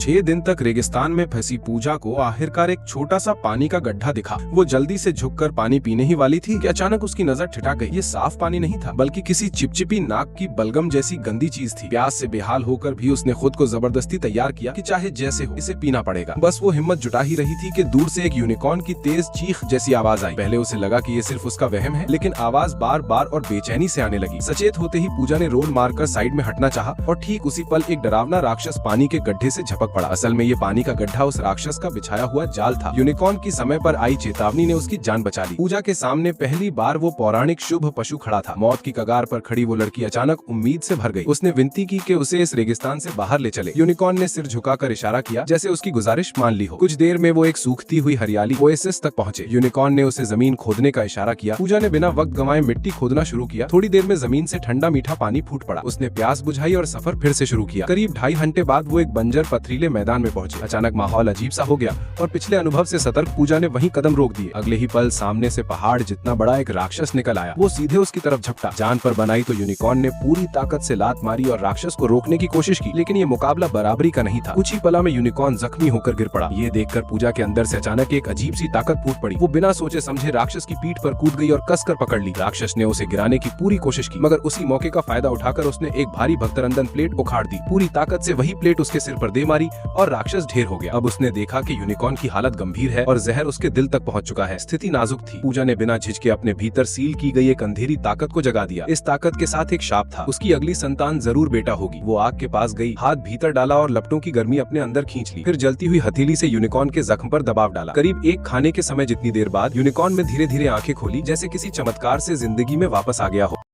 6 दिन तक रेगिस्तान में फंसी पूजा को आखिरकार एक छोटा सा पानी का गड्ढा दिखा। वो जल्दी से झुककर पानी पीने ही वाली थी कि अचानक उसकी नजर ठिठक गई। ये साफ पानी नहीं था, बल्कि किसी चिपचिपी नाक की बलगम जैसी गंदी चीज थी। प्यास से बेहाल होकर भी उसने खुद को जबरदस्ती तैयार किया कि चाहे जैसे हो इसे पीना पड़ेगा। बस वो हिम्मत जुटा ही रही थी कि दूर से एक यूनिकॉर्न की तेज चीख जैसी आवाज आई। पहले उसे लगा कि ये सिर्फ उसका वहम है, लेकिन आवाज बार बार और बेचैनी से आने लगी। सचेत होते ही पूजा ने रोल मारकर साइड में हटना चाहा और ठीक उसी पल एक डरावना राक्षस पानी के गड्ढे से झपक पड़ा। असल में ये पानी का गड्ढा उस राक्षस का बिछाया हुआ जाल था। यूनिकॉर्न की समय पर आई चेतावनी ने उसकी जान बचा ली। पूजा के सामने पहली बार वो पौराणिक शुभ पशु खड़ा था। मौत की कगार पर खड़ी वो लड़की अचानक उम्मीद से भर गई। उसने विनती की कि उसे इस रेगिस्तान से बाहर ले चले। यूनिकॉर्न ने सिर झुकाकर इशारा किया, जैसे उसकी गुजारिश मान ली हो। कुछ देर में वो एक सूखती हुई हरियाली ओएसिस तक पहुंचे। यूनिकॉर्न ने उसे जमीन खोदने का इशारा किया। पूजा ने बिना वक्त गंवाए मिट्टी खोदना शुरू किया। थोड़ी देर में जमीन से ठंडा मीठा पानी फूट पड़ा। उसने प्यास बुझाई और सफर फिर से शुरू किया। करीब 2.5 घंटे बाद वो एक बंजर पथरीले मैदान में पहुंचे। अचानक माहौल अजीब सा हो गया और पिछले अनुभव से सतर्क पूजा ने वहीं कदम रोक दिए। अगले ही पल सामने से पहाड़ जितना बड़ा एक राक्षस निकल आया। वो सीधे उसकी तरफ झपटा। जान पर बनाई तो यूनिकॉर्न ने पूरी ताकत से लात मारी और राक्षस को रोकने की कोशिश की, लेकिन ये मुकाबला बराबरी का नहीं था। कुछ ही पला में यूनिकॉर्न जख्मी होकर गिर पड़ा। ये देखकर पूजा के अंदर से अचानक एक अजीब सी ताकत फूट पड़ी। वो बिना सोचे समझे राक्षस की पीठ पर कूद गई और कसकर पकड़ ली। राक्षस ने उसे गिराने की पूरी कोशिश की, मगर उसी मौके का फायदा उठाकर उसने एक भारी भक्तरंदन प्लेट उखाड़ दी। पूरी ताकत से वही प्लेट उसके सिर पर दे मारी और राक्षस ढेर हो गया। अब उसने देखा कि यूनिकॉर्न की हालत गंभीर है और जहर उसके दिल तक पहुंच चुका है। स्थिति नाजुक थी। पूजा ने बिना झिझके अपने भीतर सील की गई एक अंधेरी ताकत को जगा दिया। इस ताकत के साथ एक शाप था, उसकी अगली संतान जरूर बेटा होगी। वो आग के पास गई, हाथ भीतर डाला और लपटों की गर्मी अपने अंदर खींच ली। फिर जलती हुई हथेली से यूनिकॉर्न के जख्म पर दबाव डाला। करीब एक खाने के समय जितनी देर बाद यूनिकॉर्न में धीरे धीरे आंखें खोली, जैसे किसी चमत्कार से जिंदगी में वापस आ गया हो।